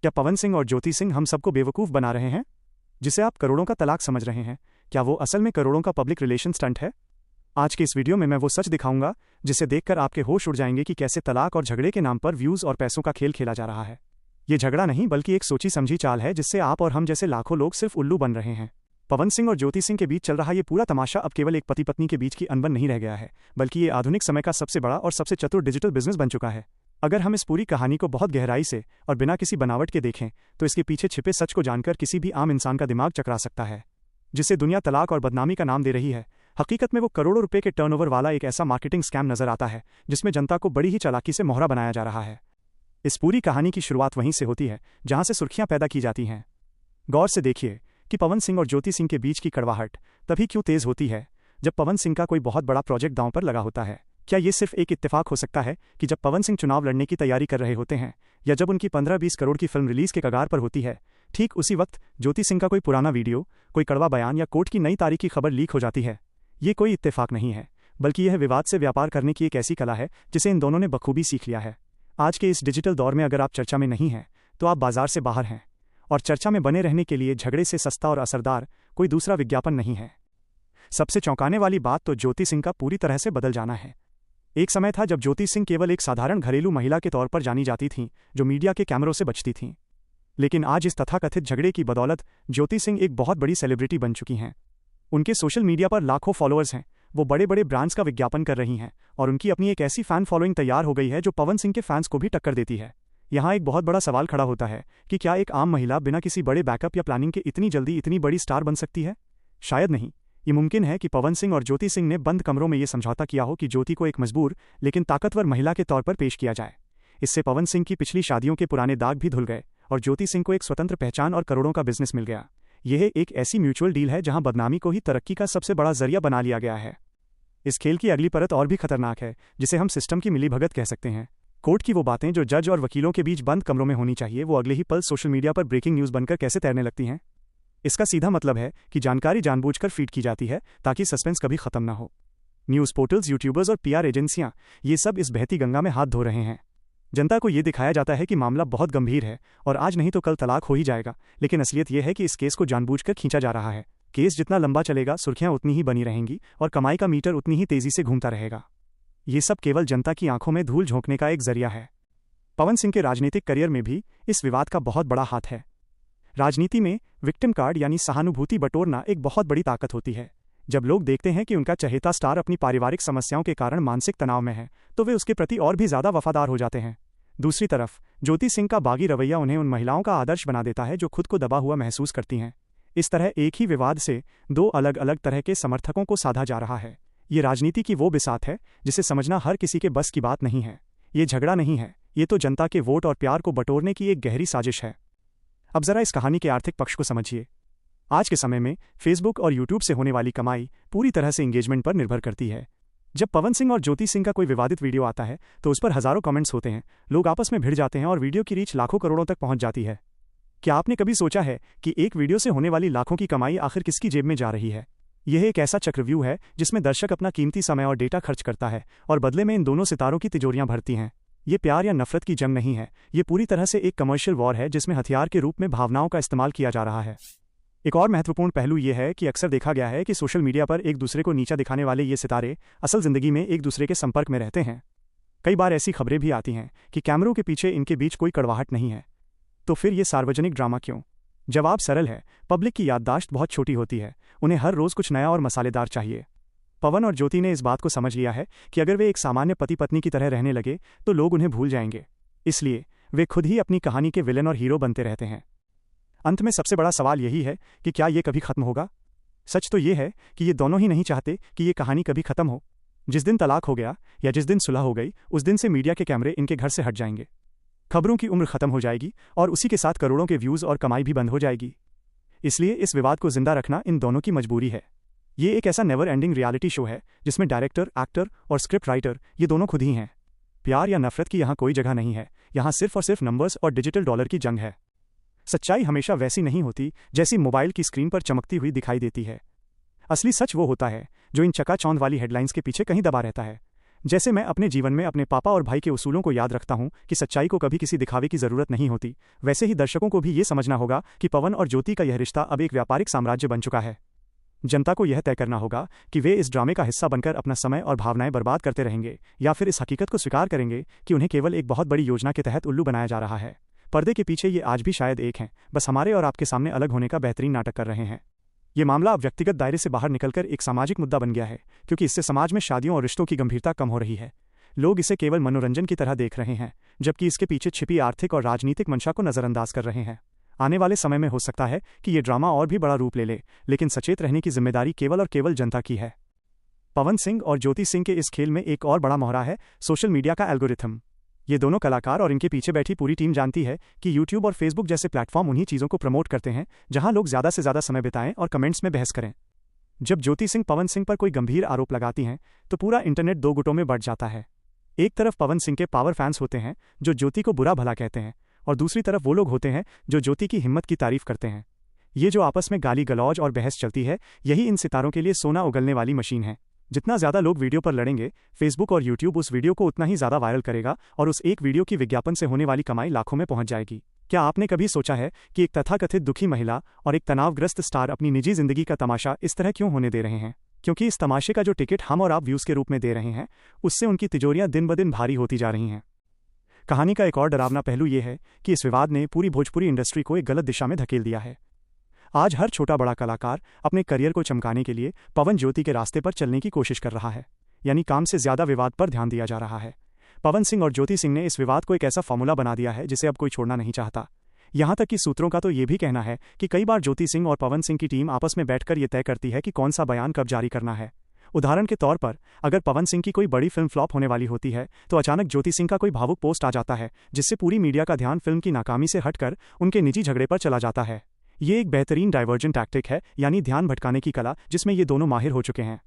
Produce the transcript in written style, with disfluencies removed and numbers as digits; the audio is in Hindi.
क्या पवन सिंह और ज्योति सिंह हम सबको बेवकूफ़ बना रहे हैं? जिसे आप करोड़ों का तलाक समझ रहे हैं, क्या वो असल में करोड़ों का पब्लिक रिलेशन स्टंट है? आज के इस वीडियो में मैं वो सच दिखाऊंगा जिसे देखकर आपके होश उड़ जाएंगे कि कैसे तलाक और झगड़े के नाम पर व्यूज़ और पैसों का खेल खेला जा रहा है। ये झगड़ा नहीं बल्कि एक सोची समझी चाल है जिससे आप और हम जैसे लाखों लोग सिर्फ उल्लू बन रहे हैं। पवन सिंह और ज्योति सिंह के बीच चल रहा ये पूरा तमाशा अब केवल एक पति पत्नी के बीच की अनबन नहीं रह गया है, बल्कि ये आधुनिक समय का सबसे बड़ा और सबसे चतुर डिजिटल बिजनेस बन चुका है। अगर हम इस पूरी कहानी को बहुत गहराई से और बिना किसी बनावट के देखें तो इसके पीछे छिपे सच को जानकर किसी भी आम इंसान का दिमाग चकरा सकता है। जिसे दुनिया तलाक और बदनामी का नाम दे रही है, हकीकत में वो करोड़ों रुपए के टर्नओवर वाला एक ऐसा मार्केटिंग स्कैम नजर आता है जिसमें जनता को बड़ी ही चालाकी से मोहरा बनाया जा रहा है। इस पूरी कहानी की शुरुआत वहीं से होती है जहां से सुर्खियां पैदा की जाती हैं। गौर से देखिए कि पवन सिंह और ज्योति सिंह के बीच की कड़वाहट तभी क्यों तेज होती है जब पवन सिंह का कोई बहुत बड़ा प्रोजेक्ट दांव पर लगा होता है। क्या ये सिर्फ एक इत्तेफाक हो सकता है कि जब पवन सिंह चुनाव लड़ने की तैयारी कर रहे होते हैं या जब उनकी 15-20 करोड़ की फिल्म रिलीज के कगार पर होती है, ठीक उसी वक्त ज्योति सिंह का कोई पुराना वीडियो, कोई कड़वा बयान या कोर्ट की नई तारीख की खबर लीक हो जाती है? ये कोई इत्तेफाक नहीं है, बल्कि यह विवाद से व्यापार करने की एक ऐसी कला है जिसे इन दोनों ने बखूबी सीख लिया है। आज के इस डिजिटल दौर में अगर आप चर्चा में नहीं हैं तो आप बाजार से बाहर हैं, और चर्चा में बने रहने के लिए झगड़े से सस्ता और असरदार कोई दूसरा विज्ञापन नहीं है। सबसे चौंकाने वाली बात तो ज्योति सिंह का पूरी तरह से बदल जाना है। एक समय था जब ज्योति सिंह केवल एक साधारण घरेलू महिला के तौर पर जानी जाती थीं, जो मीडिया के कैमरों से बचती थीं। लेकिन आज इस तथाकथित झगड़े की बदौलत ज्योति सिंह एक बहुत बड़ी सेलिब्रिटी बन चुकी हैं। उनके सोशल मीडिया पर लाखों फॉलोअर्स हैं, वो बड़े बड़े ब्रांड्स का विज्ञापन कर रही हैं, और उनकी अपनी एक ऐसी फैन फॉलोइंग तैयार हो गई है जो पवन सिंह के फैंस को भी टक्कर देती है। यहाँ एक बहुत बड़ा सवाल खड़ा होता है कि क्या एक आम महिला बिना किसी बड़े बैकअप या प्लानिंग के इतनी जल्दी इतनी बड़ी स्टार बन सकती है? शायद नहीं। ये मुमकिन है कि पवन सिंह और ज्योति सिंह ने बंद कमरों में ये समझौता किया हो कि ज्योति को एक मजबूर लेकिन ताकतवर महिला के तौर पर पेश किया जाए। इससे पवन सिंह की पिछली शादियों के पुराने दाग भी धुल गए और ज्योति सिंह को एक स्वतंत्र पहचान और करोड़ों का बिजनेस मिल गया। यह एक ऐसी म्यूचुअल डील है जहां बदनामी को ही तरक्की का सबसे बड़ा जरिया बना लिया गया है। इस खेल की अगली परत और भी खतरनाक है, जिसे हम सिस्टम की मिलीभगत कह सकते हैं। कोर्ट की वो बातें जो जज और वकीलों के बीच बंद कमरों में होनी चाहिए, वो अगले ही पल सोशल मीडिया पर ब्रेकिंग न्यूज़ बनकर कैसे तैरने लगती हैं। इसका सीधा मतलब है कि जानकारी जानबूझकर फीड की जाती है ताकि सस्पेंस कभी खत्म ना हो। न्यूज़ पोर्टल्स, यूट्यूबर्स और पीआर एजेंसियां, ये सब इस बहती गंगा में हाथ धो रहे हैं। जनता को ये दिखाया जाता है कि मामला बहुत गंभीर है और आज नहीं तो कल तलाक हो ही जाएगा, लेकिन असलियत यह है कि इस केस को जानबूझकर खींचा जा रहा है। केस जितना लंबा चलेगा, सुर्खियां उतनी ही बनी रहेंगी और कमाई का मीटर उतनी ही तेजी से घूमता रहेगा। ये सब केवल जनता की आंखों में धूल झोंकने का एक जरिया है। पवन सिंह के राजनीतिक करियर में भी इस विवाद का बहुत बड़ा हाथ है। राजनीति में विक्टिम कार्ड यानी सहानुभूति बटोरना एक बहुत बड़ी ताकत होती है। जब लोग देखते हैं कि उनका चहेता स्टार अपनी पारिवारिक समस्याओं के कारण मानसिक तनाव में है, तो वे उसके प्रति और भी ज्यादा वफादार हो जाते हैं। दूसरी तरफ ज्योति सिंह का बागी रवैया उन्हें उन महिलाओं का आदर्श बना देता है जो खुद को दबा हुआ महसूस करती हैं। इस तरह एक ही विवाद से दो अलग अलग तरह के समर्थकों को साधा जा रहा है। ये राजनीति की वो बिसात है जिसे समझना हर किसी के बस की बात नहीं है। ये झगड़ा नहीं है, ये तो जनता के वोट और प्यार को बटोरने की एक गहरी साजिश है। अब जरा इस कहानी के आर्थिक पक्ष को समझिए। आज के समय में फेसबुक और यूट्यूब से होने वाली कमाई पूरी तरह से एंगेजमेंट पर निर्भर करती है। जब पवन सिंह और ज्योति सिंह का कोई विवादित वीडियो आता है तो उस पर हजारों कमेंट्स होते हैं, लोग आपस में भिड़ जाते हैं और वीडियो की रीच लाखों करोड़ों तक पहुंच जाती है। क्या आपने कभी सोचा है कि एक वीडियो से होने वाली लाखों की कमाई आखिर किसकी जेब में जा रही है? यह एक ऐसा चक्रव्यूह है जिसमें दर्शक अपना कीमती समय और डेटा खर्च करता है और बदले में इन दोनों सितारों की तिजोरियां भरती हैं। ये प्यार या नफरत की जंग नहीं है, ये पूरी तरह से एक कमर्शियल वॉर है जिसमें हथियार के रूप में भावनाओं का इस्तेमाल किया जा रहा है। एक और महत्वपूर्ण पहलू यह है कि अक्सर देखा गया है कि सोशल मीडिया पर एक दूसरे को नीचा दिखाने वाले ये सितारे असल जिंदगी में एक दूसरे के संपर्क में रहते हैं। कई बार ऐसी खबरें भी आती हैं कि कैमरों के पीछे इनके बीच कोई कड़वाहट नहीं है। तो फिर ये सार्वजनिक ड्रामा क्यों? जवाब सरल है, पब्लिक की याददाश्त बहुत छोटी होती है, उन्हें हर रोज कुछ नया और मसालेदार चाहिए। पवन और ज्योति ने इस बात को समझ लिया है कि अगर वे एक सामान्य पति पत्नी की तरह रहने लगे तो लोग उन्हें भूल जाएंगे। इसलिए वे खुद ही अपनी कहानी के विलेन और हीरो बनते रहते हैं। अंत में सबसे बड़ा सवाल यही है कि क्या ये कभी खत्म होगा? सच तो ये है कि ये दोनों ही नहीं चाहते कि ये कहानी कभी खत्म हो। जिस दिन तलाक हो गया या जिस दिन सुलह हो गई, उस दिन से मीडिया के कैमरे इनके घर से हट जाएंगे। खबरों की उम्र खत्म हो जाएगी और उसी के साथ करोड़ों के व्यूज और कमाई भी बंद हो जाएगी। इसलिए इस विवाद को जिंदा रखना इन दोनों की मजबूरी है। ये एक ऐसा नेवर एंडिंग रियलिटी शो है जिसमें डायरेक्टर, एक्टर और स्क्रिप्ट राइटर ये दोनों खुद ही हैं। प्यार या नफरत की यहाँ कोई जगह नहीं है, यहाँ सिर्फ और सिर्फ नंबर्स और डिजिटल डॉलर की जंग है। सच्चाई हमेशा वैसी नहीं होती जैसी मोबाइल की स्क्रीन पर चमकती हुई दिखाई देती है। असली सच वो होता है जो इन चकाचौंध वाली हेडलाइंस के पीछे कहीं दबा रहता है। जैसे मैं अपने जीवन में अपने पापा और भाई के उसूलों को याद रखता हूं कि सच्चाई को कभी किसी दिखावे की जरूरत नहीं होती, वैसे ही दर्शकों को भी ये समझना होगा कि पवन और ज्योति का यह रिश्ता अब एक व्यापारिक साम्राज्य बन चुका है। जनता को यह तय करना होगा कि वे इस ड्रामे का हिस्सा बनकर अपना समय और भावनाएं बर्बाद करते रहेंगे या फिर इस हकीकत को स्वीकार करेंगे कि उन्हें केवल एक बहुत बड़ी योजना के तहत उल्लू बनाया जा रहा है। पर्दे के पीछे ये आज भी शायद एक हैं, बस हमारे और आपके सामने अलग होने का बेहतरीन नाटक कर रहे हैं। ये मामला अब व्यक्तिगत दायरे से बाहर निकलकर एक सामाजिक मुद्दा बन गया है, क्योंकि इससे समाज में शादियों और रिश्तों की गंभीरता कम हो रही है। लोग इसे केवल मनोरंजन की तरह देख रहे हैं, जबकि इसके पीछे छिपी आर्थिक और राजनीतिक मंशा को नजरअंदाज कर रहे हैं। आने वाले समय में हो सकता है कि ये ड्रामा और भी बड़ा रूप ले ले, लेकिन सचेत रहने की जिम्मेदारी केवल और केवल जनता की है। पवन सिंह और ज्योति सिंह के इस खेल में एक और बड़ा मोहरा है सोशल मीडिया का एल्गोरिथम। ये दोनों कलाकार और इनके पीछे बैठी पूरी टीम जानती है कि यूट्यूब और फेसबुक जैसे प्लेटफॉर्म उन्हीं चीज़ों को प्रमोट करते हैं जहां लोग ज़्यादा से ज़्यादा समय बिताएं और कमेंट्स में बहस करें। जब ज्योति सिंह पवन सिंह पर कोई गंभीर आरोप लगाती हैं तो पूरा इंटरनेट दो गुटों में बढ़ जाता है। एक तरफ पवन सिंह के पावर फैंस होते हैं जो ज्योति को बुरा भला कहते हैं, और दूसरी तरफ वो लोग होते हैं जो ज्योति की हिम्मत की तारीफ करते हैं। ये जो आपस में गाली गलौज और बहस चलती है, यही इन सितारों के लिए सोना उगलने वाली मशीन है। जितना ज़्यादा लोग वीडियो पर लड़ेंगे, फेसबुक और यूट्यूब उस वीडियो को उतना ही ज़्यादा वायरल करेगा और उस एक वीडियो की विज्ञापन से होने वाली कमाई लाखों में पहुंच जाएगी। क्या आपने कभी सोचा है कि एक तथाकथित दुखी महिला और एक तनावग्रस्त स्टार अपनी निजी जिंदगी का तमाशा इस तरह क्यों होने दे रहे हैं? क्योंकि इस तमाशे का जो टिकट हम और आप व्यूज़ के रूप में दे रहे हैं, उससे उनकी तिजोरियां दिन ब दिन भारी होती जा रही हैं। कहानी का एक और डरावना पहलू ये है कि इस विवाद ने पूरी भोजपुरी इंडस्ट्री को एक गलत दिशा में धकेल दिया है। आज हर छोटा बड़ा कलाकार अपने करियर को चमकाने के लिए पवन ज्योति के रास्ते पर चलने की कोशिश कर रहा है, यानी काम से ज्यादा विवाद पर ध्यान दिया जा रहा है। पवन सिंह और ज्योति सिंह ने इस विवाद को एक ऐसा फॉर्मूला बना दिया है जिसे अब कोई छोड़ना नहीं चाहता। यहां तक कि सूत्रों का तो ये भी कहना है कि कई बार ज्योति सिंह और पवन सिंह की टीम आपस में बैठकर यह तय करती है कि कौन सा बयान कब जारी करना है। उदाहरण के तौर पर, अगर पवन सिंह की कोई बड़ी फिल्म फ्लॉप होने वाली होती है तो अचानक ज्योति सिंह का कोई भावुक पोस्ट आ जाता है, जिससे पूरी मीडिया का ध्यान फिल्म की नाकामी से हटकर उनके निजी झगड़े पर चला जाता है। ये एक बेहतरीन डाइवर्जन टैक्टिक है, यानी ध्यान भटकाने की कला, जिसमें ये दोनों माहिर हो चुके हैं।